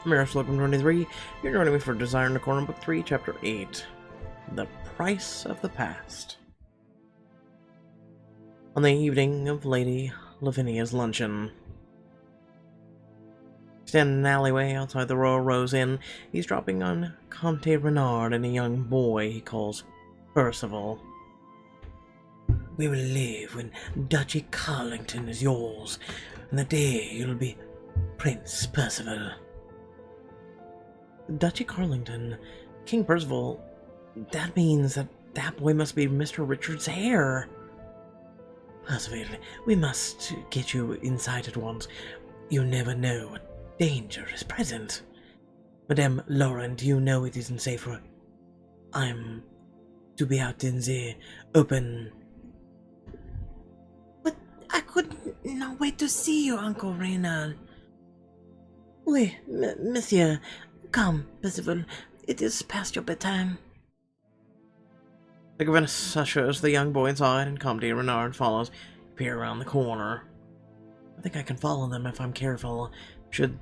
I'm your host, Logan 23. You're joining me for Desire Decorum, Book 3, Chapter 8. The Price of the Past. On the evening of Lady Lavinia's luncheon. Standing in an alleyway outside the Royal Rose Inn, he's dropping on Comte Renard and a young boy he calls Percival. We will live when Duchy Carlington is yours, and the day you'll be Prince Percival. Duchy Carlington? King Percival? That means that boy must be Mr. Richard's heir. Percival, we must get you inside at once. You never know what danger is present. Madame Lauren, do you know it isn't safe for I'm to be out in the open? But I could not wait to see you, Uncle Renard. Oui, monsieur. Come, Percival. It is past your bedtime. The governess ushers the young boy inside, and Comte Renard follows. Peer around the corner. I think I can follow them if I'm careful. Should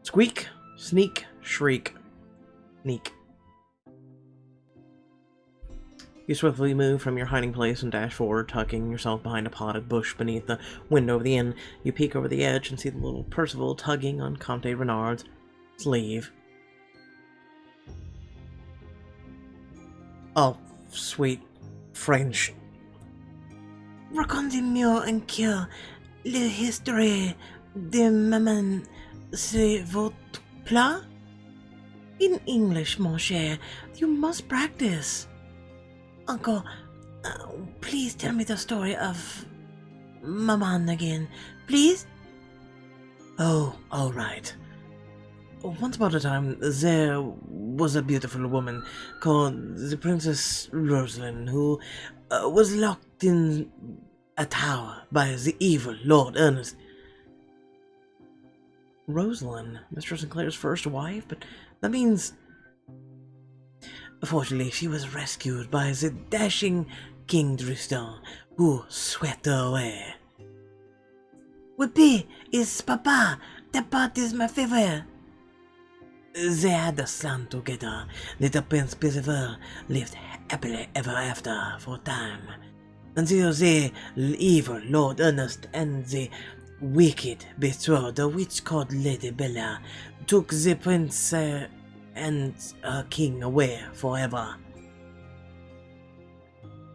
squeak, sneak, shriek, sneak. You swiftly move from your hiding place and dash forward, tucking yourself behind a potted bush beneath the window of the inn. You peek over the edge and see the little Percival tugging on Comte Renard's sleeve. Oh, sweet French. Racontez-moi un peu la history de maman, c'est votre plat? In English, mon cher, you must practice. Uncle, please tell me the story of maman again, please? Oh, all right. Once upon a time, there was a beautiful woman called the Princess Rosalind who was locked in a tower by the evil Lord Ernest. Rosalind, Mr. Sinclair's first wife? But that means... Fortunately, she was rescued by the dashing King Tristan, who swept her away. Whippy is papa. That part is my favorite. They had a son together. Little Prince Percival lived happily ever after for a time, until the evil Lord Ernest and the wicked betrothed, a witch called Lady Bella, took the prince and her king away forever.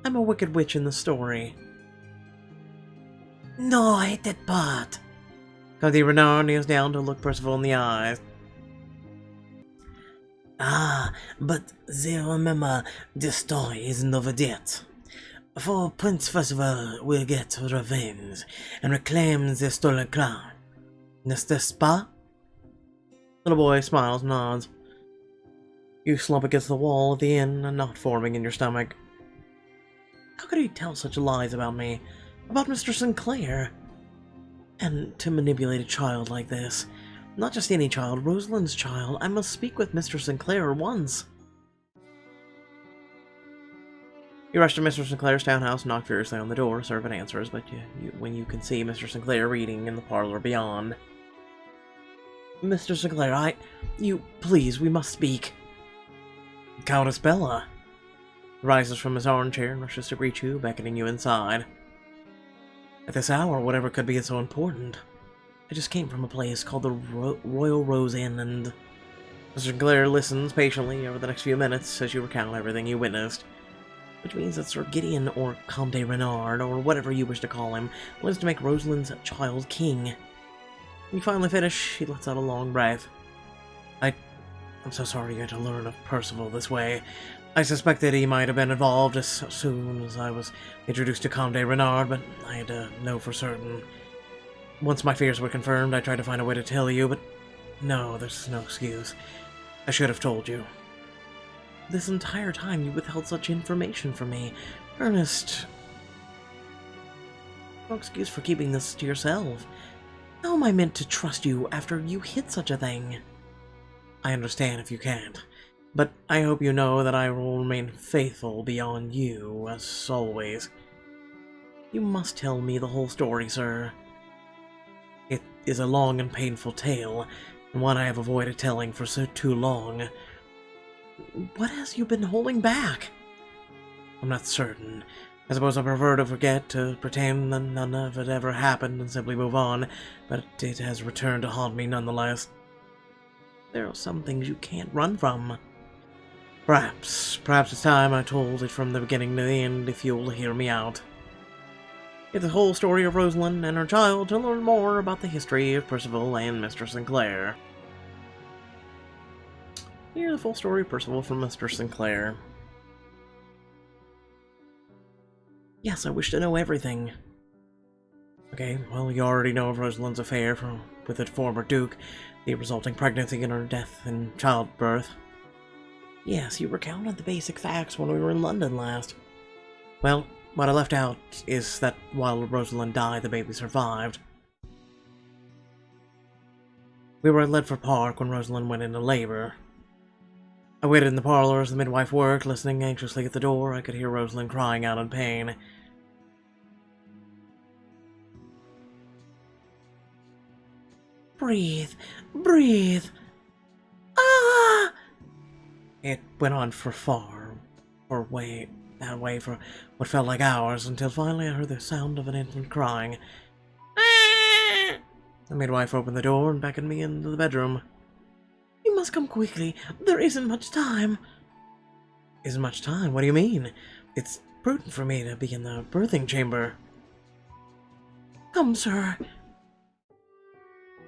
I'm a wicked witch in the story. No, I hate that part. Comte Renard kneels down to look Percival in the eyes. Ah, but they remember the story isn't over yet. For Prince Percival will get revenge and reclaim the stolen crown. N'est-ce pas? Little boy smiles and nods. You slump against the wall of the inn, a knot forming in your stomach. How could he tell such lies about me? About Mr. Sinclair? And to manipulate a child like this. Not just any child, Rosalind's child. I must speak with Mr. Sinclair at once. You rush to Mr. Sinclair's townhouse, knock furiously on the door. Servant answers, but when you can see Mr. Sinclair reading in the parlor beyond. Mr. Sinclair, please, we must speak. Countess Bella rises from his armchair and rushes to greet you, beckoning you inside. At this hour, whatever could be so important? I just came from a place called the Royal Rose Inn, and... Mr. Sinclair listens patiently over the next few minutes as you recount everything you witnessed. Which means that Sir Gideon, or Comte Renard, or whatever you wish to call him, plans to make Rosalind's child king. When you finally finish, he lets out a long breath. I'm so sorry you had to learn of Percival this way. I suspected he might have been involved as soon as I was introduced to Comte Renard, but I had to know for certain. Once my fears were confirmed, I tried to find a way to tell you, but no, there's no excuse. I should have told you. This entire time you withheld such information from me. Ernest... No excuse for keeping this to yourself. How am I meant to trust you after you hid such a thing? I understand if you can't, but I hope you know that I will remain faithful beyond you, as always. You must tell me the whole story, sir. It is a long and painful tale, and one I have avoided telling for so too long. What has you been holding back? I'm not certain. I suppose I prefer to forget, to pretend that none of it ever happened and simply move on, but it has returned to haunt me nonetheless. There are some things you can't run from. Perhaps it's time I told it from the beginning to the end, if you'll hear me out. It's the whole story of Rosalind and her child to learn more about the history of Percival and Mr. Sinclair. Here's the full story of Percival from Mr. Sinclair. Yes, I wish to know everything. Okay, well, you already know of Rosalind's affair with the former Duke, the resulting pregnancy and her death in childbirth. Yes, you recounted the basic facts when we were in London last. Well, what I left out is that while Rosalind died, the baby survived. We were at Ledford Park when Rosalind went into labor. I waited in the parlor as the midwife worked, listening anxiously at the door. I could hear Rosalind crying out in pain. Breathe! Breathe! Ah! It went on for that way for what felt like hours, until finally I heard the sound of an infant crying. Ah! The midwife opened the door and beckoned me into the bedroom. You must come quickly. There isn't much time. Isn't much time? What do you mean? It's prudent for me to be in the birthing chamber. Come, sir.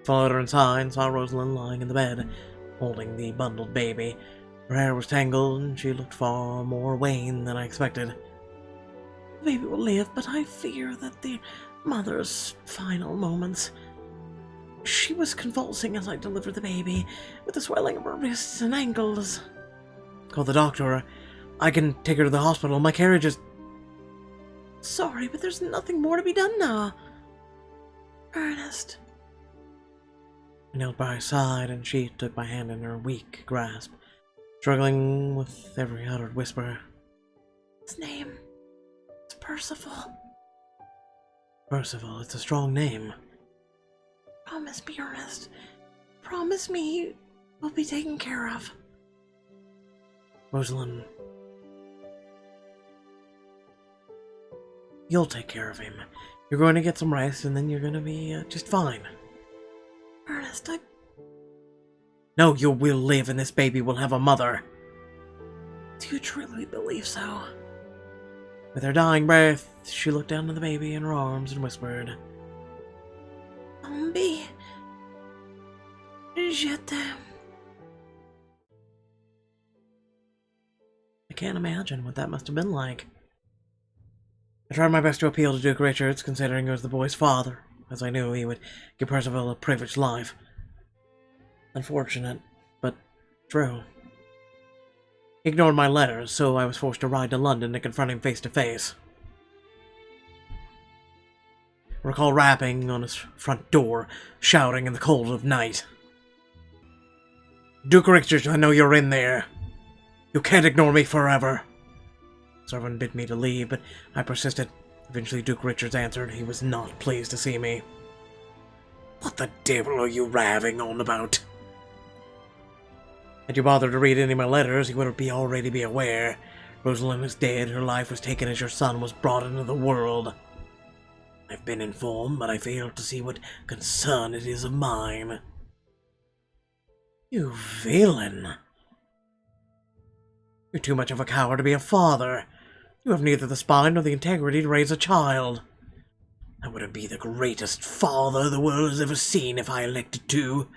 Followed her inside and saw Rosalind lying in the bed, holding the bundled baby. Her hair was tangled, and she looked far more wan than I expected. The baby will live, but I fear that the mother's final moments. She was convulsing as I delivered the baby, with the swelling of her wrists and ankles. Call the doctor. I can take her to the hospital. My carriage is... Sorry, but there's nothing more to be done now. Ernest. I knelt by her side, and she took my hand in her weak grasp, struggling with every uttered whisper. His name is Percival. Percival, it's a strong name. Promise me, Ernest. Promise me he will be taken care of. Rosalind, you'll take care of him. You're going to get some rest, and then you're going to be just fine. Ernest, No, you will live, and this baby will have a mother. Do you truly believe so? With her dying breath, she looked down at the baby in her arms and whispered, Zombie, je t'aime. I can't imagine what that must have been like. I tried my best to appeal to Duke Richards, considering he was the boy's father, as I knew he would give Percival a privileged life. Unfortunate, but true. He ignored my letters, so I was forced to ride to London to confront him face to face. I recall rapping on his front door, shouting in the cold of night. Duke Richards, I know you're in there. You can't ignore me forever. Servant bid me to leave, but I persisted. Eventually Duke Richards answered he was not pleased to see me. What the devil are you raving on about? Had you bothered to read any of my letters, you would already be aware. Rosalind is dead, her life was taken as your son was brought into the world. I've been informed, but I fail to see what concern it is of mine. You villain! You're too much of a coward to be a father. You have neither the spine nor the integrity to raise a child. I wouldn't be the greatest father the world has ever seen if I elected to.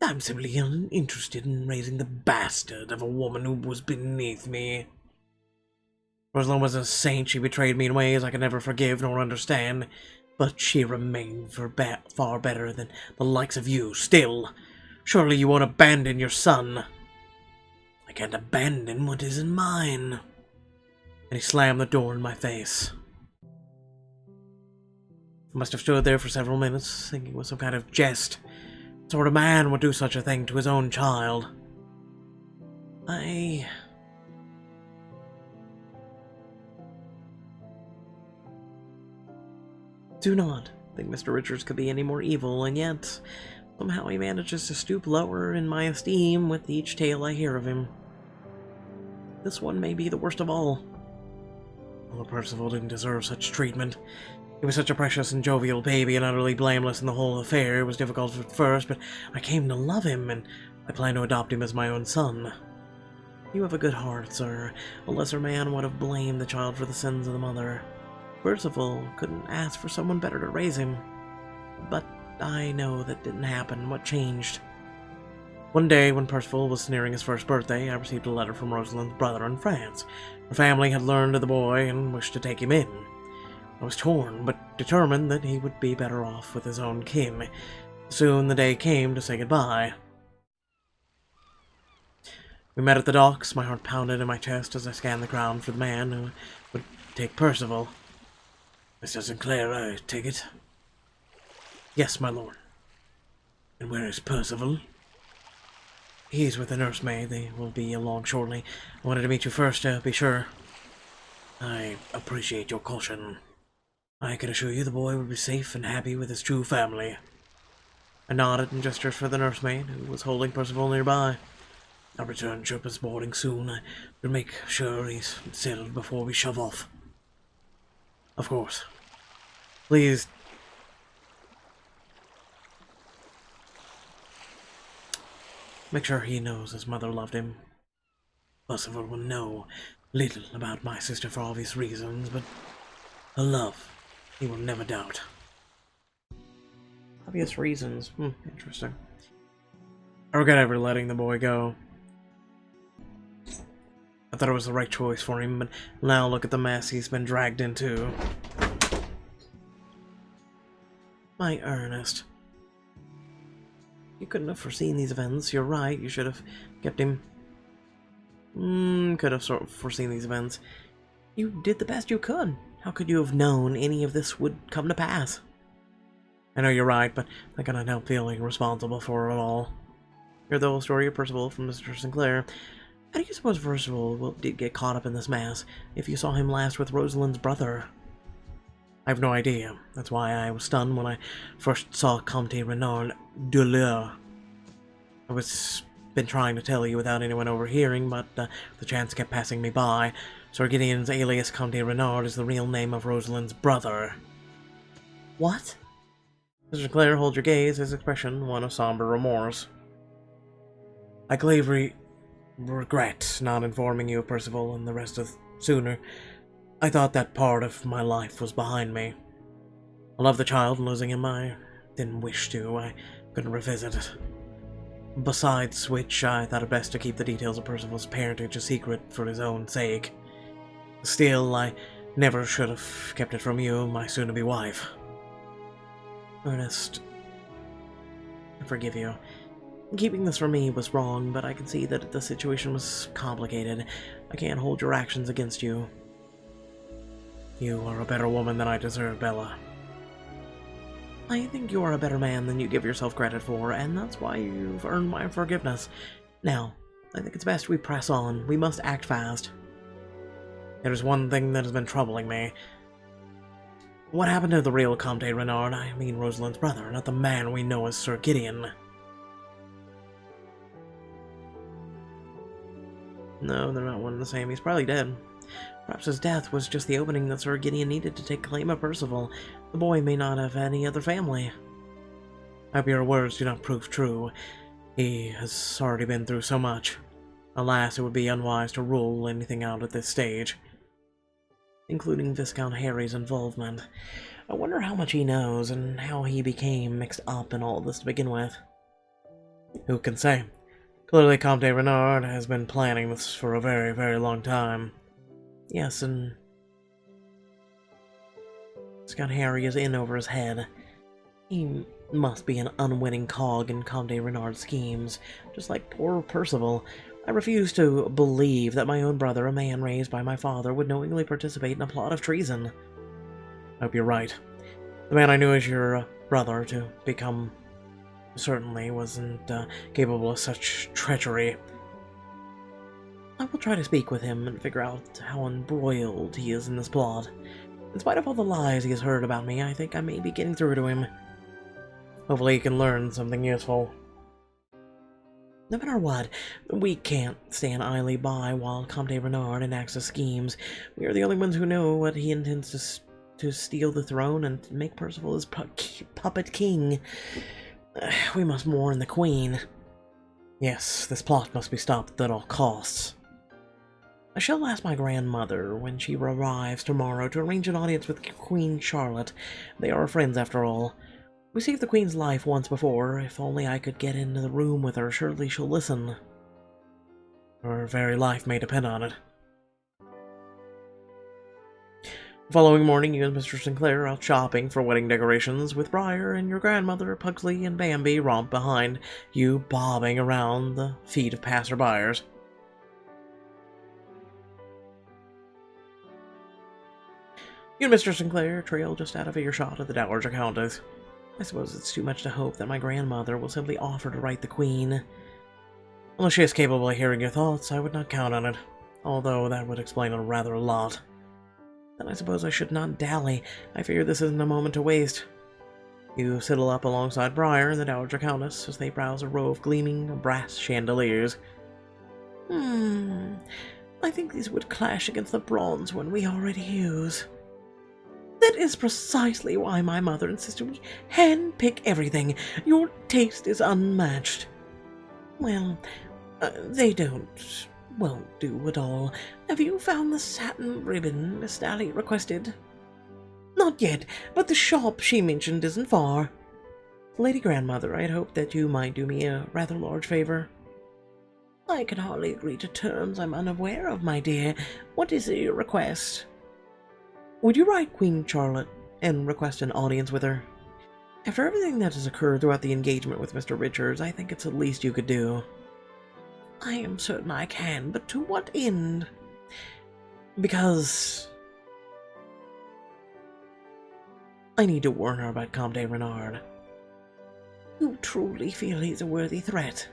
I'm simply uninterested in raising the bastard of a woman who was beneath me. Rosalind was a saint. She betrayed me in ways I could never forgive nor understand, but she remained far better than the likes of you. Still, surely you won't abandon your son. I can't abandon what isn't mine. And he slammed the door in my face. I must have stood there for several minutes, thinking it was some kind of jest. What sort of man would do such a thing to his own child? Do not think Mr. Richards could be any more evil, and yet, Somehow he manages to stoop lower in my esteem with each tale I hear of him. This one may be the worst of all. Well, Percival didn't deserve such treatment. He was such a precious and jovial baby and utterly blameless in the whole affair. It was difficult at first, but I came to love him, and I plan to adopt him as my own son. You have a good heart, sir. A lesser man would have blamed the child for the sins of the mother. Percival couldn't ask for someone better to raise him. But I know that didn't happen. What changed? One day, when Percival was nearing his first birthday, I received a letter from Rosalind's brother in France. Her family had learned of the boy and wished to take him in. I was torn, but determined that he would be better off with his own kin. Soon the day came to say goodbye. We met at the docks. My heart pounded in my chest as I scanned the ground for the man who would take Percival. Mr. Sinclair, I take it? Yes, my lord. And where is Percival? He's with the nursemaid. They will be along shortly. I wanted to meet you first to be sure. I appreciate your caution. I can assure you the boy will be safe and happy with his true family. I nodded and gestured for the nursemaid, who was holding Percival nearby. Our return trip is boarding soon. I will make sure he's settled before we shove off. Of course. Please. Make sure he knows his mother loved him. Percival will know little about my sister for obvious reasons, but her love he will never doubt. Obvious reasons. Interesting. I regret ever letting the boy go. I thought it was the right choice for him, but now look at the mess he's been dragged into. My Ernest. You couldn't have foreseen these events. You're right. You should have kept him. Could have sort of foreseen these events. You did the best you could. How could you have known any of this would come to pass? I know you're right, but I cannot help feeling responsible for it all. Hear the whole story of Percival from Mr. Sinclair. How do you suppose Percival did get caught up in this mess if you saw him last with Rosalind's brother? I have no idea. That's why I was stunned when I first saw Comte Renard de l'Eure. I was been trying to tell you without anyone overhearing, but the chance kept passing me by. Sir Gideon's alias Comte Renard is the real name of Rosalind's brother. What? Mr. Clare, hold your gaze, his expression one of somber remorse. I gravely regret not informing you of Percival and the rest of sooner. I thought that part of my life was behind me. I love the child, and losing him I didn't wish to. I couldn't revisit it. Besides which, I thought it best to keep the details of Percival's parentage a secret for his own sake. Still, I never should have kept it from you, my soon-to-be wife. Ernest, I forgive you. Keeping this from me was wrong, but I can see that the situation was complicated. I can't hold your actions against you. You are a better woman than I deserve, Bella. I think you are a better man than you give yourself credit for, and that's why you've earned my forgiveness. Now, I think it's best we press on. We must act fast. There's one thing that has been troubling me. What happened to the real Comte Renard? I mean Rosalind's brother, not the man we know as Sir Gideon. No, they're not one and the same. He's probably dead. Perhaps his death was just the opening that Sir Gideon needed to take claim of Percival. The boy may not have any other family. I hope your words do not prove true. He has already been through so much. Alas, it would be unwise to rule anything out at this stage, including Viscount Harry's involvement. I wonder how much he knows, and how he became mixed up in all this to begin with. Who can say? Clearly Comte Renard has been planning this for a very, very long time. Yes, and Viscount Harry is in over his head. He must be an unwitting cog in Comte Renard's schemes, just like poor Percival. I refuse to believe that my own brother, a man raised by my father, would knowingly participate in a plot of treason. I hope you're right. The man I knew as your brother to become certainly wasn't capable of such treachery. I will try to speak with him and figure out how embroiled he is in this plot. In spite of all the lies he has heard about me, I think I may be getting through to him. Hopefully you can learn something useful. No matter what, we can't stand idly by while Comte Renard enacts his schemes. We are the only ones who know what he intends to steal the throne and make Percival his puppet king. We must warn the Queen. Yes, this plot must be stopped at all costs. I shall ask my grandmother when she arrives tomorrow to arrange an audience with Queen Charlotte. They are friends after all. We saved the Queen's life once before. If only I could get into the room with her, surely she'll listen. Her very life may depend on it. The following morning, you and Mr. Sinclair are out shopping for wedding decorations with Briar, and your grandmother, Pugsley, and Bambi romp behind you, bobbing around the feet of passerbyers. You and Mr. Sinclair trail just out of earshot of the Dowager Countess. I suppose it's too much to hope that my grandmother will simply offer to write the Queen. Unless she is capable of hearing your thoughts, I would not count on it, although that would explain rather a lot. Then I suppose I should not dally. I fear this isn't a moment to waste. You sidle up alongside Briar and the Dowager Countess as they browse a row of gleaming brass chandeliers. I think these would clash against the bronze one we already use. That is precisely why my mother insisted we hand-pick everything. Your taste is unmatched. Well, they don't, do at all. Have you found the satin ribbon Miss Dally requested? Not yet, but the shop she mentioned isn't far. Lady Grandmother, I had hoped that you might do me a rather large favor. I can hardly agree to terms I'm unaware of, my dear. What is your request? Would you write Queen Charlotte and request an audience with her? After everything that has occurred throughout the engagement with Mr. Richards, I think it's the least you could do. I am certain I can, but to what end? Because I need to warn her about Comte Renard. You truly feel he's a worthy threat?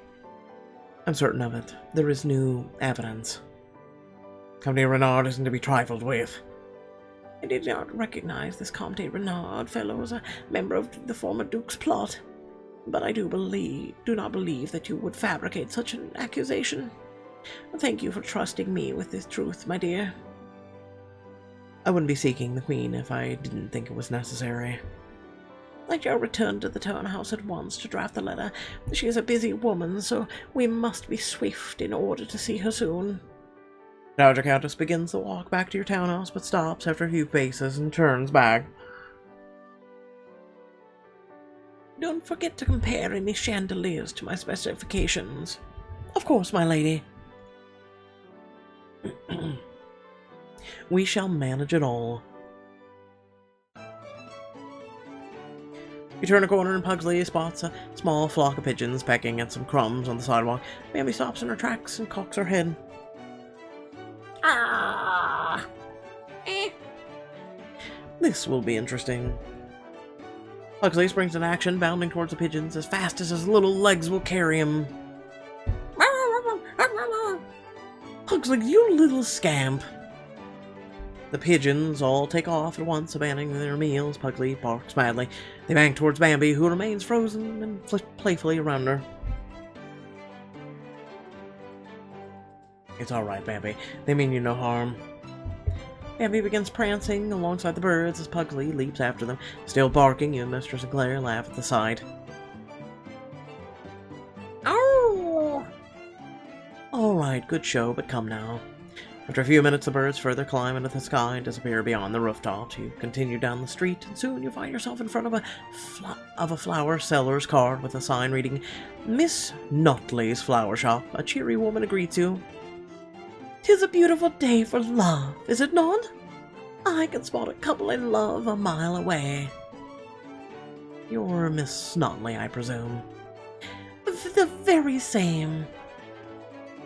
I'm certain of it. There is new evidence. Comte Renard isn't to be trifled with. I did not recognize this Comte Renard fellow as a member of the former Duke's plot, but I do not believe that you would fabricate such an accusation. Thank you for trusting me with this truth, my dear. I wouldn't be seeking the Queen if I didn't think it was necessary. I shall return to the townhouse at once to draft the letter. She is a busy woman, so we must be swift in order to see her soon. Dowager Countess begins the walk back to your townhouse, but stops after a few paces and turns back. Don't forget to compare any chandeliers to my specifications. Of course, my lady. We shall manage it all. You turn a corner and Pugsley spots a small flock of pigeons pecking at some crumbs on the sidewalk. Bambi stops in her tracks and cocks her head. Ah! This will be interesting. Pugsley springs in action, bounding towards the pigeons as fast as his little legs will carry him. Pugsley, you little scamp! The pigeons all take off at once, abandoning their meals. Pugsley barks madly. They bang towards Bambi, who remains frozen and flit playfully around her. It's alright, Bambi. They mean you no harm. Bambi begins prancing alongside the birds as Pugsley leaps after them. Still barking, you and Mr. Sinclair laugh at the sight. Oh! Alright, good show, but come now. After a few minutes, the birds further climb into the sky and disappear beyond the rooftops. You continue down the street, and soon you find yourself in front of a flower seller's cart with a sign reading, Miss Notley's Flower Shop. A cheery woman greets you. "'Tis a beautiful day for love, is it not? I can spot a couple in love a mile away." You're Miss Notley, I presume. The very same.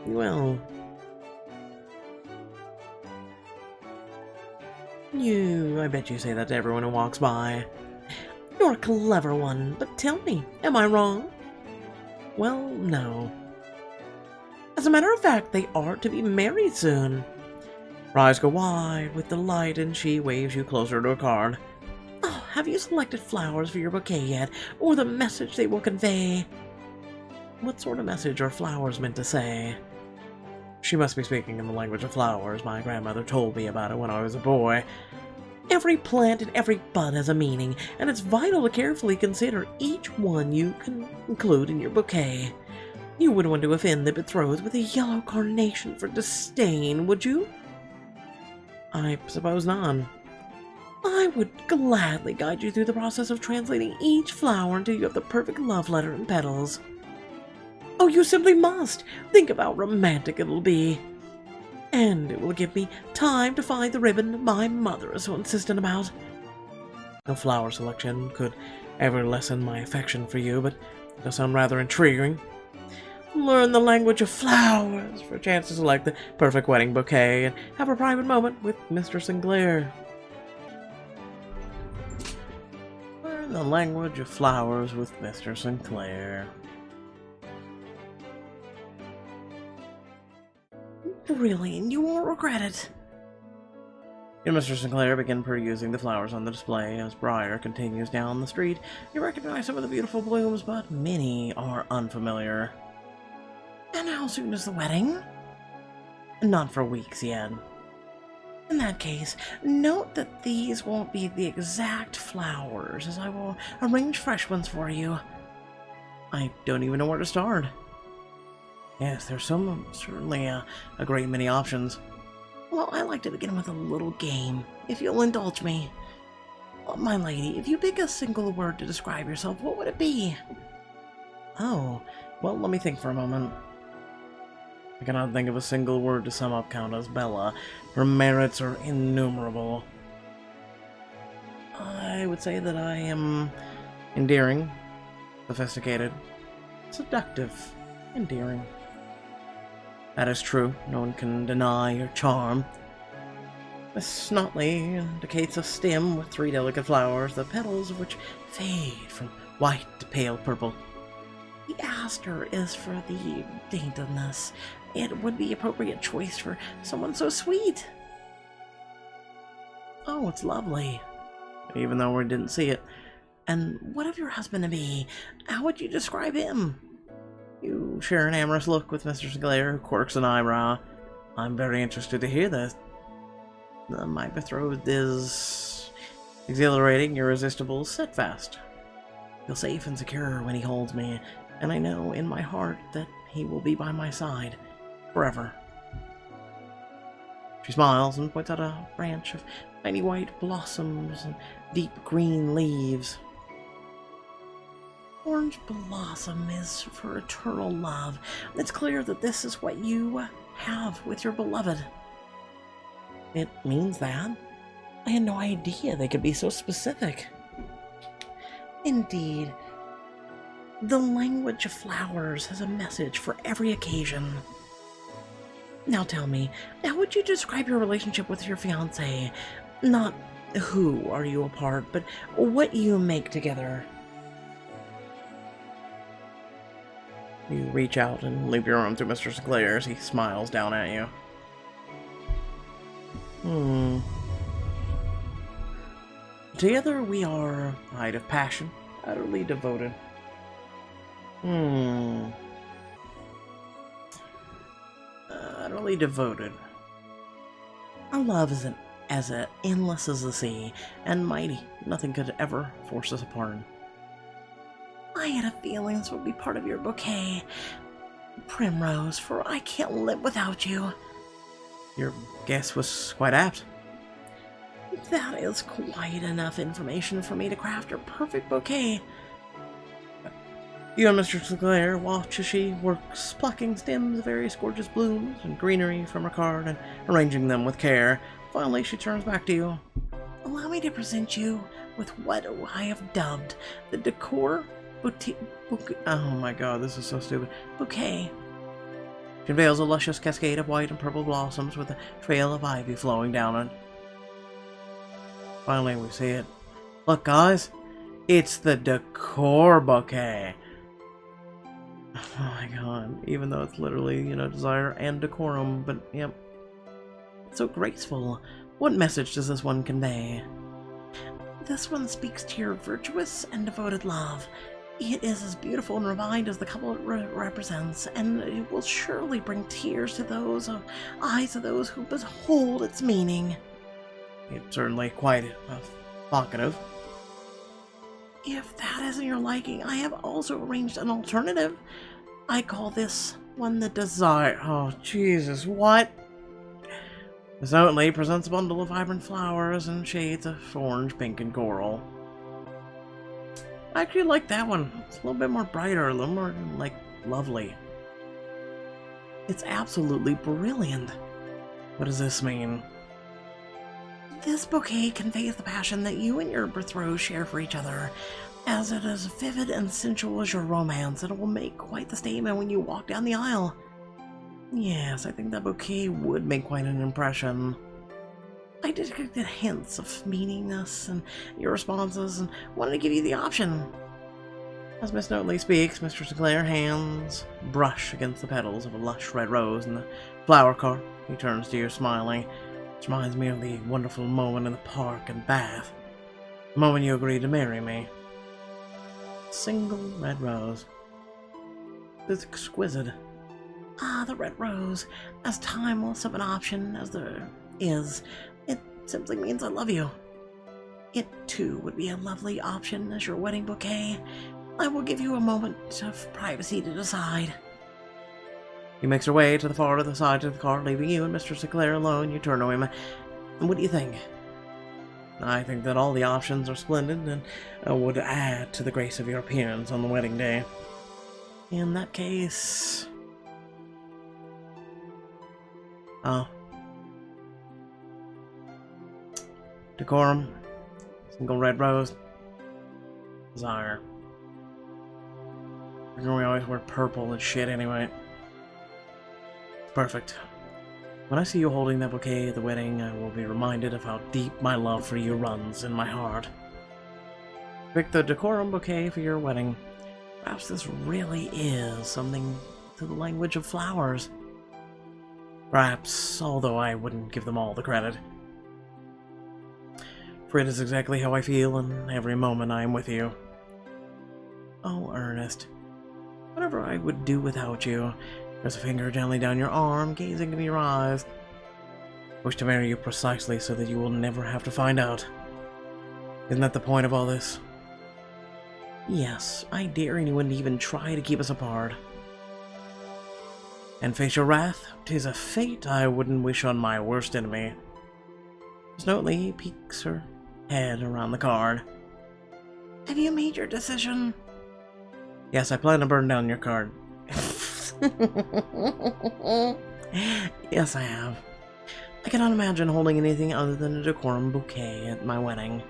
Well, I bet you say that to everyone who walks by. You're a clever one, but tell me, am I wrong? Well, no. As a matter of fact, they are to be married soon. Her eyes go wide with delight, and she waves you closer to her card. Oh, have you selected flowers for your bouquet yet, or the message they will convey? What sort of message are flowers meant to say? She must be speaking in the language of flowers. My grandmother told me about it when I was a boy. Every plant and every bud has a meaning, and it's vital to carefully consider each one you can include in your bouquet. You wouldn't want to offend the betrothed with a yellow carnation for disdain, would you? I suppose not. I would gladly guide you through the process of translating each flower until you have the perfect love letter and petals. Oh, you simply must! Think of how romantic it'll be. And it will give me time to find the ribbon my mother is so insistent about. No flower selection could ever lessen my affection for you, but it does sound rather intriguing. Learn the language of flowers for a chance to select the perfect wedding bouquet and have a private moment with Mr. Sinclair. Learn the language of flowers with Mr. Sinclair. Really, and you won't regret it. You and Mr. Sinclair begin perusing the flowers on the display. As Briar continues down the street, you recognize some of the beautiful blooms, but many are unfamiliar. And how soon is the wedding? Not for weeks yet. In that case, note that these won't be the exact flowers, as I will arrange fresh ones for you. I don't even know where to start. Yes, there's certainly a great many options. Well, I like to begin with a little game, if you'll indulge me. Well, my lady, if you pick a single word to describe yourself, what would it be? Oh, well, let me think for a moment. I cannot think of a single word to sum up Countess Bella. Her merits are innumerable. I would say that I am endearing, sophisticated, seductive, endearing. That is true. No one can deny your charm. Miss Snotley indicates a stem with 3 delicate flowers, the petals of which fade from white to pale purple. The aster is for the daintiness. It would be appropriate choice for someone so sweet. Oh, it's lovely. Even though we didn't see it. And what of your husband-to-be? How would you describe him? You share an amorous look with Mr. Sinclair, who quirks an eyebrow. I'm very interested to hear this. My betrothed is exhilarating, irresistible, steadfast. Feel safe and secure when he holds me, and I know in my heart that he will be by my side forever. She smiles and points out a branch of tiny white blossoms and deep green leaves. Orange blossom is for eternal love. It's clear that this is what you have with your beloved. It means that? I had no idea they could be so specific. Indeed. The language of flowers has a message for every occasion. Now tell me, how would you describe your relationship with your fiancé? Not who are you apart, but what you make together. You reach out and leave your arm through Mr. Sinclair as he smiles down at you. Together we are a height of passion, utterly devoted. Utterly devoted. Our love is as endless as the sea, and mighty. Nothing could ever force us apart. I had a feeling this would be part of your bouquet, Primrose, for I can't live without you. Your guess was quite apt. That is quite enough information for me to craft your perfect bouquet. You and Mr. Sinclair watch as she works, plucking stems of various gorgeous blooms and greenery from her card and arranging them with care. Finally, she turns back to you. Allow me to present you with what I have dubbed the Decor Bouquet. Oh my god, this is so stupid. Bouquet. She unveils a luscious cascade of white and purple blossoms with a trail of ivy flowing down it. Finally, we see it. Look, guys. It's the Decor Bouquet. Oh my god. Even though it's literally, Desire and Decorum, but, yep. It's so graceful. What message does this one convey? This one speaks to your virtuous and devoted love. It is as beautiful and refined as the couple it represents, and it will surely bring tears to those eyes of those who behold its meaning. It's certainly quite evocative. If that isn't your liking, I have also arranged an alternative. I call this one the Desire. Oh, Jesus, what? This outlay presents a bundle of vibrant flowers and shades of orange, pink, and coral. I actually like that one. It's a little bit more brighter, a little more, like, lovely. It's absolutely brilliant. What does this mean? This bouquet conveys the passion that you and your betrothed share for each other, as it is vivid and sensual as your romance, and it will make quite the statement when you walk down the aisle. Yes, I think that bouquet would make quite an impression. I detected hints of meaningless in your responses and wanted to give you the option. As Miss Notley speaks, Mr. Sinclair's hands brush against the petals of a lush red rose in the flower cart. He turns to you, smiling, which reminds me of the wonderful moment in the park and Bath. The moment you agreed to marry me. A single red rose. It's exquisite. Ah, the red rose, as timeless of an option as there is. It simply means I love you. It, too, would be a lovely option as your wedding bouquet. I will give you a moment of privacy to decide. He makes her way to the far other side of the car, leaving you and Mr. Sinclair alone. You turn to him. What do you think? I think that all the options are splendid and would add to the grace of your appearance on the wedding day. In that case... Oh. Decorum. Single red rose. Desire. We always wear purple and shit anyway. Perfect. When I see you holding that bouquet at the wedding, I will be reminded of how deep my love for you runs in my heart. Pick the Decorum bouquet for your wedding. Perhaps this really is something to the language of flowers. Perhaps, although I wouldn't give them all the credit. For it is exactly how I feel in every moment I am with you. Oh, Ernest. Whatever I would do without you. There's a finger gently down your arm, gazing into your eyes. I wish to marry you precisely so that you will never have to find out. Isn't that the point of all this? Yes, I dare anyone to even try to keep us apart. And face your wrath, 'tis a fate I wouldn't wish on my worst enemy. Miss Notley peeks her head around the card. Have you made your decision? Yes, I plan to burn down your card. Yes, I have. I cannot imagine holding anything other than a Decorum bouquet at my wedding.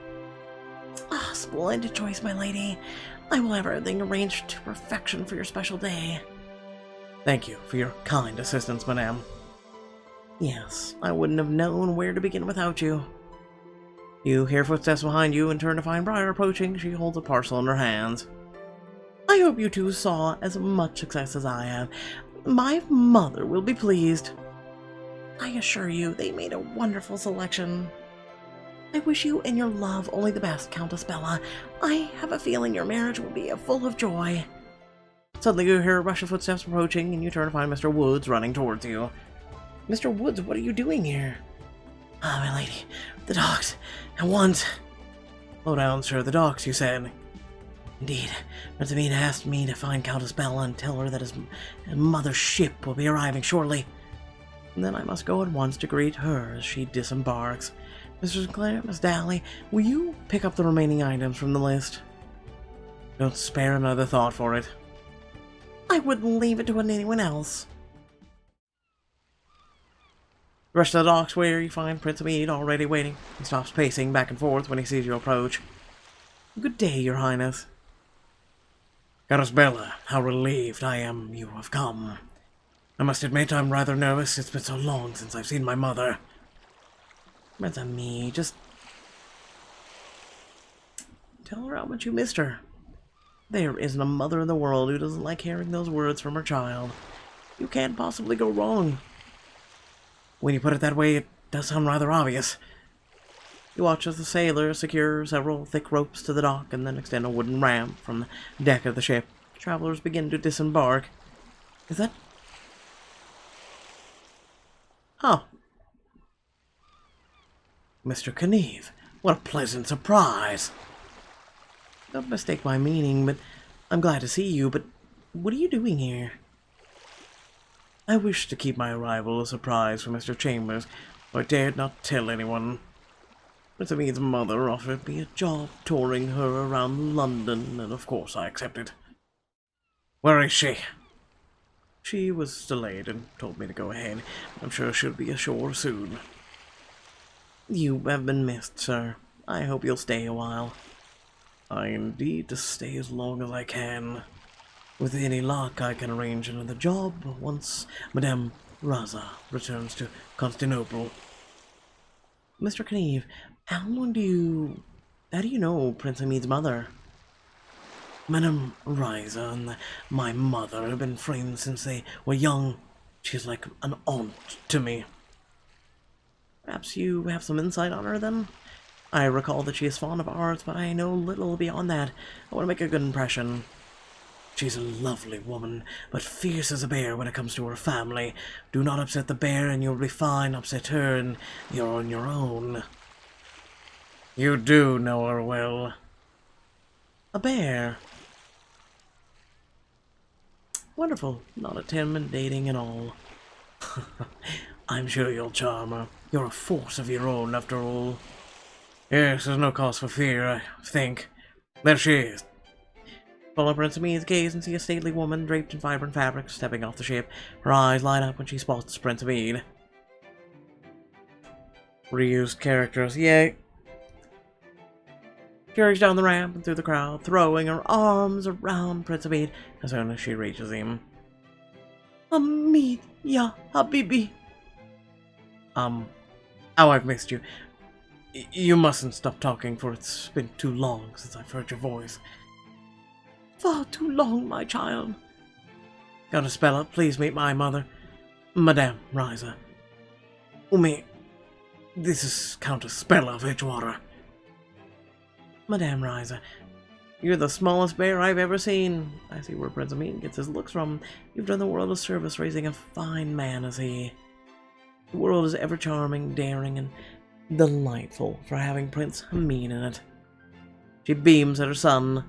Ah, splendid choice, my lady. I will have everything arranged to perfection for your special day. Thank you for your kind assistance, madame. Yes, I wouldn't have known where to begin without you. You hear footsteps behind you and turn to find Briar approaching. She holds a parcel in her hands. I hope you two saw as much success as I have. My mother will be pleased. I assure you, they made a wonderful selection. I wish you and your love only the best, Countess Bella. I have a feeling your marriage will be full of joy. Suddenly you hear a rush of footsteps approaching, and you turn to find Mr. Woods running towards you. Mr. Woods, what are you doing here? Ah, my lady, the dogs, at once. Slow down, sir, the dogs, you said. Indeed, Prince Amina asked me to find Countess Bella and tell her that his mother's ship will be arriving shortly. And then I must go at once to greet her as she disembarks. Mr. Sinclair, Miss Dally, will you pick up the remaining items from the list? Don't spare another thought for it. I wouldn't leave it to anyone else. Rush to the docks where you find Prince Amid already waiting. He stops pacing back and forth when he sees you approach. Good day, your highness. Countess Bella, how relieved I am you have come. I must admit I'm rather nervous. It's been so long since I've seen my mother. Prince Amid, just tell her how much you missed her. There isn't a mother in the world who doesn't like hearing those words from her child. You can't possibly go wrong. When you put it that way, it does sound rather obvious. You watch as the sailors secure several thick ropes to the dock and then extend a wooden ramp from the deck of the ship. Travelers begin to disembark. Is that... Oh. Mr. Kneve, what a pleasant surprise. Don't mistake my meaning, but I'm glad to see you, but what are you doing here? I wish to keep my arrival a surprise for Mr. Chambers, but I dared not tell anyone. Mr. Mead's mother offered me a job touring her around London, and of course I accepted. Where is she? She was delayed and told me to go ahead. I'm sure she'll be ashore soon. You have been missed, sir. I hope you'll stay a while. I indeed to stay as long as I can. With any luck, I can arrange another job once Madame Raisa returns to Constantinople. Mr. Kneve, how do you know Prince Hamid's mother? Madame Raisa and my mother have been friends since they were young. She's like an aunt to me. Perhaps you have some insight on her, then? I recall that she is fond of arts, but I know little beyond that. I want to make a good impression. She's a lovely woman, but fierce as a bear when it comes to her family. Do not upset the bear and you'll be fine. Upset her and you're on your own. You do know her well. A bear. Wonderful. Not intimidating at all. I'm sure you'll charm her. You're a force of your own, after all. Yes, there's no cause for fear, I think. There she is. Follow Prince Amee's gaze and see a stately woman draped in vibrant fabrics stepping off the ship. Her eyes light up when she spots Prince Amede. Reused characters, yay. She hurries down the ramp and through the crowd, throwing her arms around Prince Amede as soon as she reaches him. Amede, ya Habibi. How I've missed you. You mustn't stop talking, for it's been too long since I've heard your voice. Far too long, my child. Got a spell up, please meet my mother, Madame Raisa. Umi, this is Countess Spella of Edgewater. Madame Raisa, you're the smallest bear I've ever seen. I see where Prince Amede gets his looks from. You've done the world a service raising a fine man as he. The world is ever charming, daring, and delightful for having Prince Hamid in it. She beams at her son.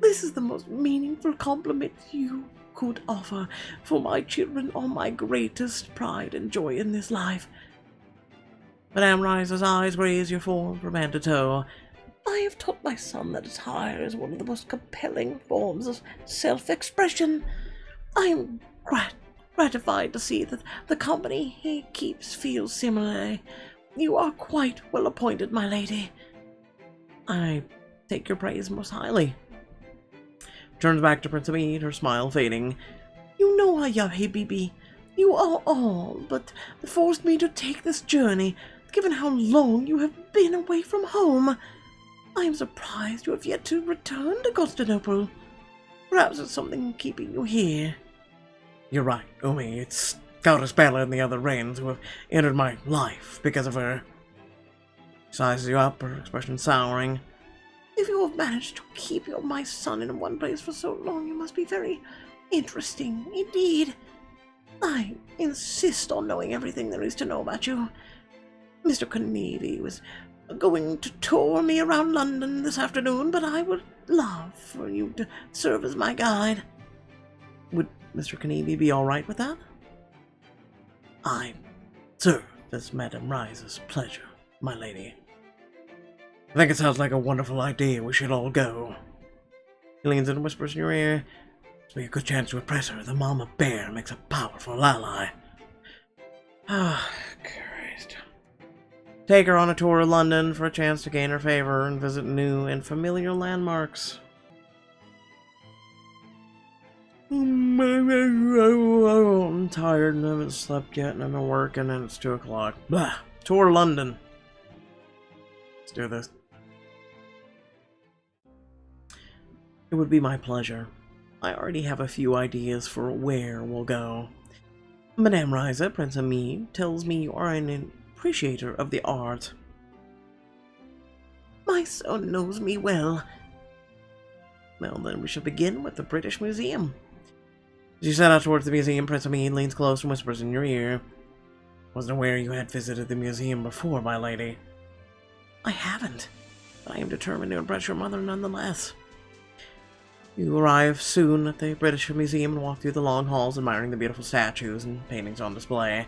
This is the most meaningful compliment you could offer, for my children are my greatest pride and joy in this life. Madame Raisa's eyes graze your form from head to toe. I have taught my son that attire is one of the most compelling forms of self-expression. I am gratified to see that the company he keeps feels similarly. You are quite well appointed, my lady. I take your praise most highly. Turns back to Prince Amede, her smile fading. You know, Ayahe Bibi, you are all but forced me to take this journey, given how long you have been away from home. I am surprised you have yet to return to Constantinople. Perhaps it's something keeping you here. You're right, Umi. It's Countess Bella and the other Wrens who have entered my life because of her. Sizes you up, her expression souring. If you have managed to keep my son in one place for so long, you must be very interesting indeed. I insist on knowing everything there is to know about you. Mr. Carnegie was going to tour me around London this afternoon, but I would love for you to serve as my guide. Would Mr. Carnegie be all right with that? I serve as Madame Raisa's pleasure, my lady. I think it sounds like a wonderful idea. We should all go. He leans in and whispers in your ear. This will be a good chance to impress her. The mama bear makes a powerful ally. Ah, Christ. Take her on a tour of London for a chance to gain her favor and visit new and familiar landmarks. I'm tired and I haven't slept yet and I've been working and it's 2 o'clock. Blah. Tour London. Let's do this. It would be my pleasure. I already have a few ideas for where we'll go. Madame Raisa, Prince Amede, tells me you are an appreciator of the art. My son knows me well. Well, then we shall begin with the British Museum. As you set out towards the museum, Prince Hamid leans close and whispers in your ear. Wasn't aware you had visited the museum before, my lady. I haven't, but I am determined to impress your mother nonetheless. You arrive soon at the British Museum and walk through the long halls admiring the beautiful statues and paintings on display.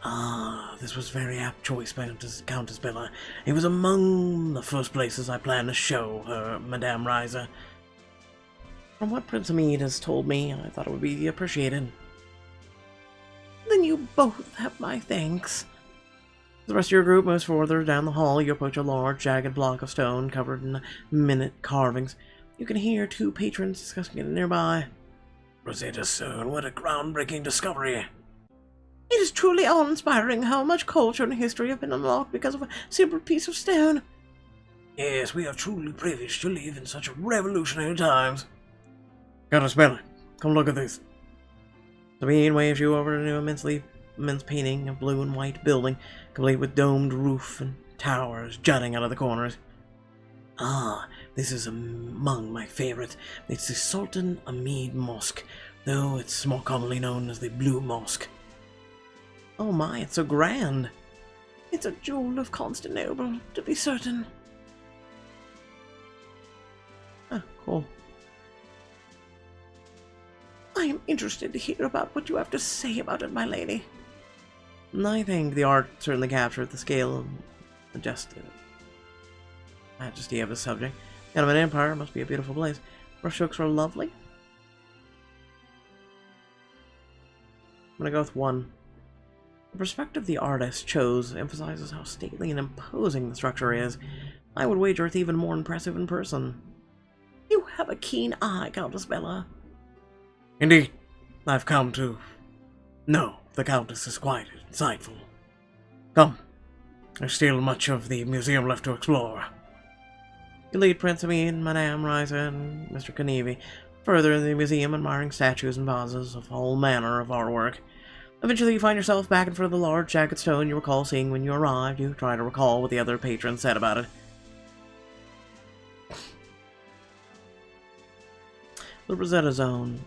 Ah, this was very apt choice, Countess Bella. It was among the first places I planned to show her, Madame Raisa. From what Prince Hamid has told me, I thought it would be appreciated. Then you both have my thanks. The rest of your group moves further down the hall. You approach a large, jagged block of stone covered in minute carvings. You can hear two patrons discussing it nearby. Rosetta Stone, what a groundbreaking discovery! It is truly awe-inspiring how much culture and history have been unlocked because of a simple piece of stone. Yes, we are truly privileged to live in such revolutionary times. Countess Bella, come look at this. Sabine waves you over to an immense painting of blue and white building, complete with domed roof and towers jutting out of the corners. Ah, this is among my favorites. It's the Sultan Ahmed Mosque, though it's more commonly known as the Blue Mosque. Oh my, it's so grand. It's a jewel of Constantinople, to be certain. Ah, cool. I am interested to hear about what you have to say about it, my lady. I think the art certainly captured the scale and majesty of the subject. The Ottoman Empire must be a beautiful place. Brushstrokes are lovely. I'm gonna go with 1. The perspective the artist chose emphasizes how stately and imposing the structure is. I would wager it's even more impressive in person. You have a keen eye, Countess Bella. Indeed, I've come to know the Countess is quite insightful. Come, there's still much of the museum left to explore. You lead Prince Hamid, Madame Raisa, and Mr. Kenevi further in the museum, admiring statues and vases of all manner of artwork. Eventually, you find yourself back in front of the large jagged stone you recall seeing when you arrived. You try to recall what the other patrons said about it. The Rosetta Zone.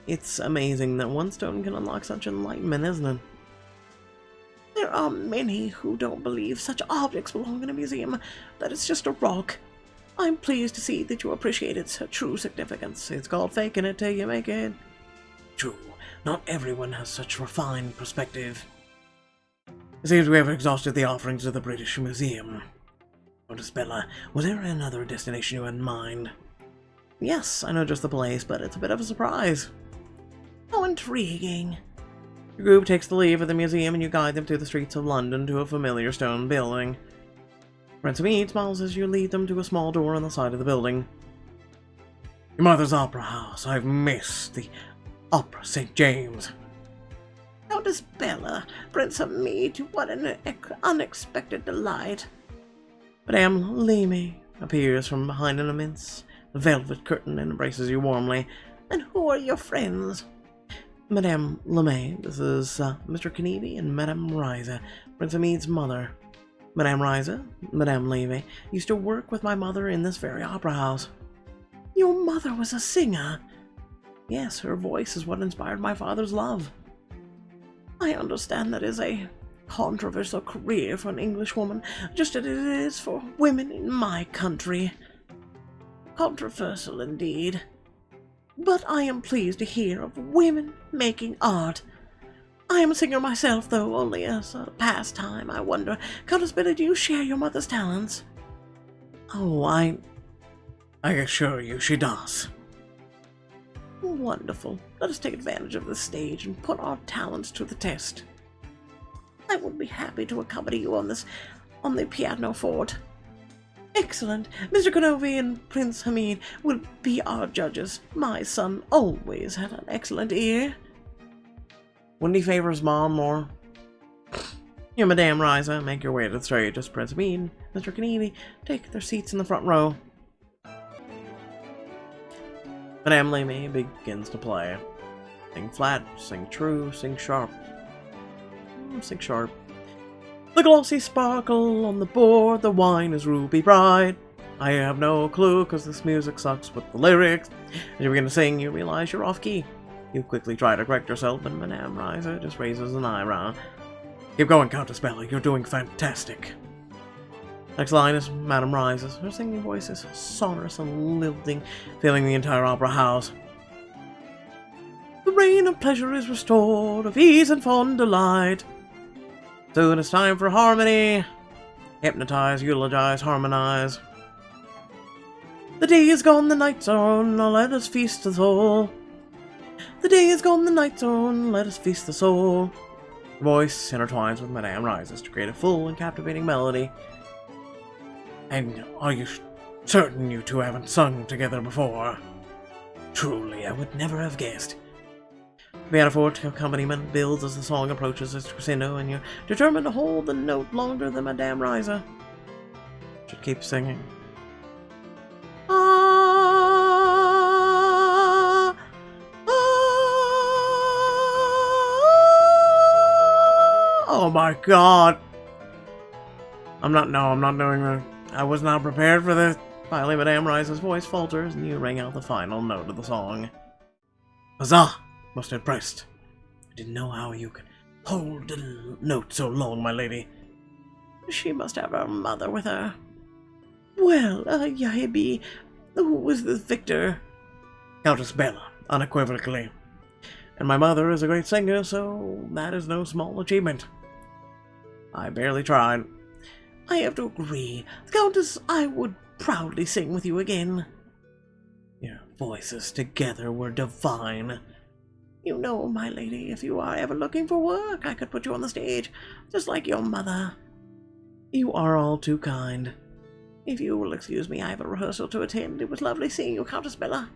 It's amazing that one stone can unlock such enlightenment, isn't it? There are many who don't believe such objects belong in a museum, that it's just a rock. I'm pleased to see that you appreciate its true significance. It's called faking it till you make it. True, not everyone has such refined perspective. It seems we have exhausted the offerings of the British Museum. Countess Bella, was there another destination you had in mind? Yes, I know just the place, but it's a bit of a surprise. How intriguing. Your group takes the leave of the museum and you guide them through the streets of London to a familiar stone building. Prince Hamid smiles as you lead them to a small door on the side of the building. Your mother's opera house. I've missed the Opera St. James. Countess Bella, Prince Hamid, what an unexpected delight. Madame Lemy appears from behind an immense velvet curtain and embraces you warmly. And who are your friends? Madame Lemay, this is Mr. Kenevi and Madame Raisa, Prince Hamid's mother. Madame Raisa, Madame Levy, used to work with my mother in this very opera house. Your mother was a singer? Yes, her voice is what inspired my father's love. I understand that is a controversial career for an English woman, just as it is for women in my country. Controversial indeed. But I am pleased to hear of women making art. I am a singer myself, though only as a pastime. I wonder, Countess Bella, do you share your mother's talents? Oh, I assure you she does. Wonderful. Let us take advantage of this stage and put our talents to the test. I would be happy to accompany you on the piano forte. Excellent. Mr. Kenevi and Prince Hamid will be our judges. My son always had an excellent ear. Wouldn't he favor his mom more? You, Madame Raisa, make your way to the stage as Prince Hamid and Mr. Kenevi take their seats in the front row. Madame Lemy begins to play. Sing flat, sing true, sing sharp. Sing sharp. The glossy sparkle on the board, the wine is ruby bright. I have no clue, cause this music sucks with the lyrics. As you begin to sing, you realize you're off key. You quickly try to correct yourself, but Madame Raisa just raises an eyebrow. Keep going, Countess Bella, you're doing fantastic. Next line is Madame Raisa's. Her singing voice is sonorous and lilting, filling the entire opera house. The reign of pleasure is restored, of ease and fond delight. Soon it's time for harmony. Hypnotize, eulogize, harmonize. The day is gone, the night's on, now let us feast the soul. The day is gone, the night's on, let us feast the soul. The voice intertwines with Madame Raisa's to create a full and captivating melody. And are you certain you two haven't sung together before? Truly, I would never have guessed. Pianoforte accompaniment builds as the song approaches its crescendo, and you're determined to hold the note longer than Madame Raisa. Should keep singing. Oh my god! I'm not doing that. I was not prepared for this. Finally, Madame Raisa's voice falters, and you ring out the final note of the song. Huzzah! Most impressed. I didn't know how you could hold the note so long, my lady. She must have her mother with her. Well, Yahibi, who was the victor? Countess Bella, unequivocally. And my mother is a great singer, so that is no small achievement. I barely tried. I have to agree. Countess, I would proudly sing with you again. Your voices together were divine. You know, my lady, if you are ever looking for work, I could put you on the stage, just like your mother. You are all too kind. If you will excuse me, I have a rehearsal to attend. It was lovely seeing you, Countess Bella.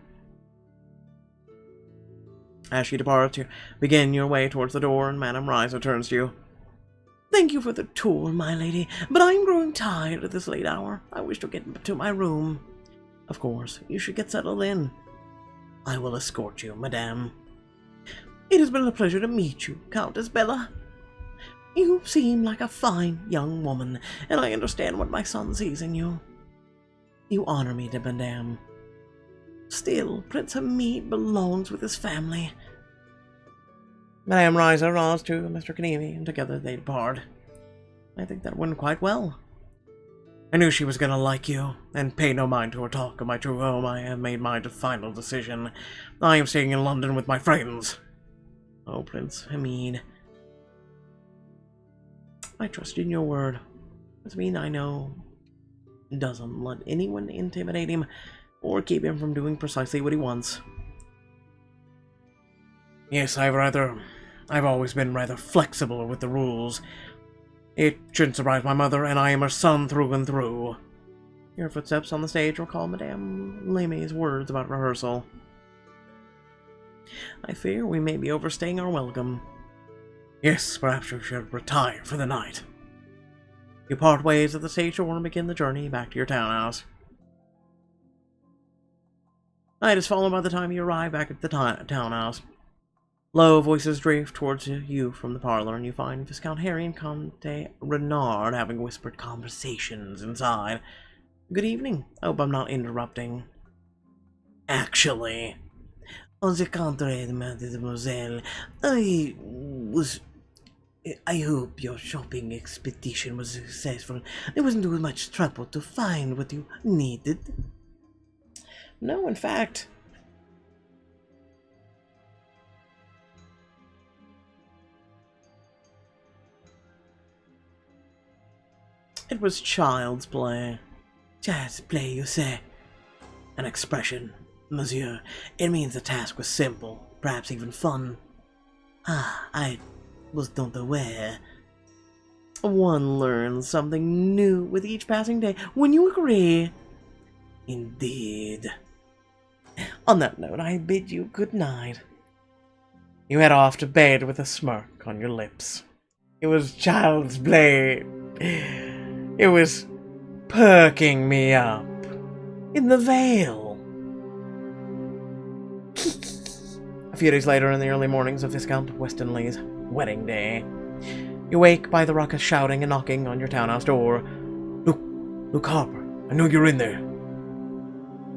As she departs, you begin your way towards the door, and Madame Raisa turns to you. Thank you for the tour, my lady, but I am growing tired at this late hour. I wish to get to my room. Of course, you should get settled in. I will escort you, madame. It has been a pleasure to meet you, Countess Bella. You seem like a fine young woman, and I understand what my son sees in you. You honor me, madame. Still, Prince Hamid belongs with his family. Madame Raisa nods to Mr. Kanemi, and together they depart. I think that went quite well. I knew she was going to like you, and pay no mind to her talk of my true home. I have made my final decision. I am staying in London with my friends. Oh, Prince Hamid. I trust in your word. Does mean I know doesn't let anyone intimidate him or keep him from doing precisely what he wants. Yes, I've always been rather flexible with the rules. It shouldn't surprise my mother, and I am her son through and through. Your footsteps on the stage recall Madame Lemy's words about rehearsal. I fear we may be overstaying our welcome. Yes, perhaps you should retire for the night. You part ways at the stage door and begin the journey back to your townhouse. Night is fallen by the time you arrive back at the townhouse. Low voices drift towards you from the parlor, and you find Viscount Harry and Comte Renard having whispered conversations inside. Good evening. Hope I'm not interrupting. Actually, on the contrary, mademoiselle, I hope your shopping expedition was successful. There wasn't too much trouble to find what you needed. No, in fact, it was child's play. Child's play, you say? An expression, monsieur. It means the task was simple, perhaps even fun. Ah, I was not aware. One learns something new with each passing day. When you agree? Indeed. On that note, I bid you good night. You head off to bed with a smirk on your lips. It was child's play. It was perking me up in the Vale. A few days later, in the early mornings of Viscount Westonleigh's wedding day, You wake by the ruckus shouting and knocking on your townhouse door. Luke Harper, I know you're in there.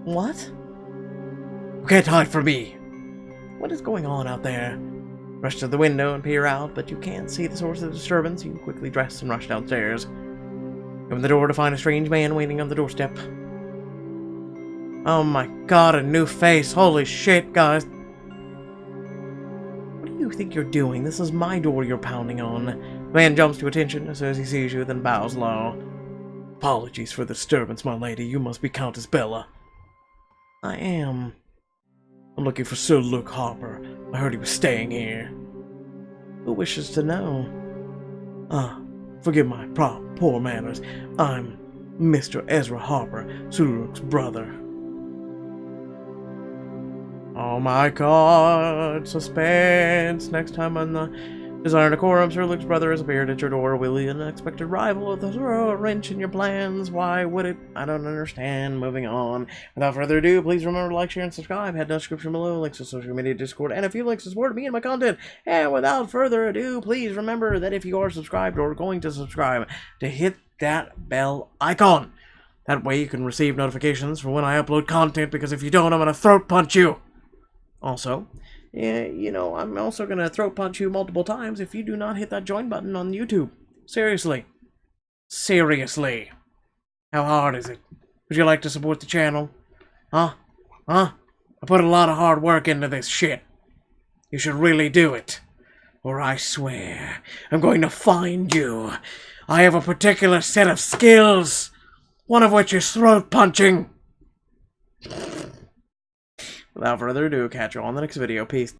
What? You can't hide from me. What is going on out there? Rush to the window and peer out, but you can't see the source of the disturbance. You quickly dress and rush downstairs. Open the door to find a strange man waiting on the doorstep. Oh my god, a new face. Holy shit, guys. What do you think you're doing? This is my door you're pounding on. The man jumps to attention as soon as he sees you, then bows low. Apologies for the disturbance, my lady. You must be Countess Bella. I am. I'm looking for Sir Luke Harper. I heard he was staying here. Who wishes to know? Forgive my poor manners. I'm Mr. Ezra Harper, Sir Luke's brother. Oh my god, suspense. Next time on the Desire Decorum, Sir Luke's brother has appeared at your door. Will the unexpected rival throw a wrench in your plans? Why would it? I don't understand. Moving on. Without further ado, please remember to like, share, and subscribe. Head down to the description below, links to social media, Discord, and a few links to support me and my content. And without further ado, please remember that if you are subscribed or going to subscribe, to hit that bell icon. That way you can receive notifications for when I upload content, because if you don't, I'm going to throat punch you. Also, yeah, you know, I'm also going to throat punch you multiple times if you do not hit that join button on YouTube. Seriously. Seriously. How hard is it? Would you like to support the channel? Huh? I put a lot of hard work into this shit. You should really do it. Or I swear, I'm going to find you. I have a particular set of skills. One of which is throat punching. Without further ado, catch you on the next video. Peace.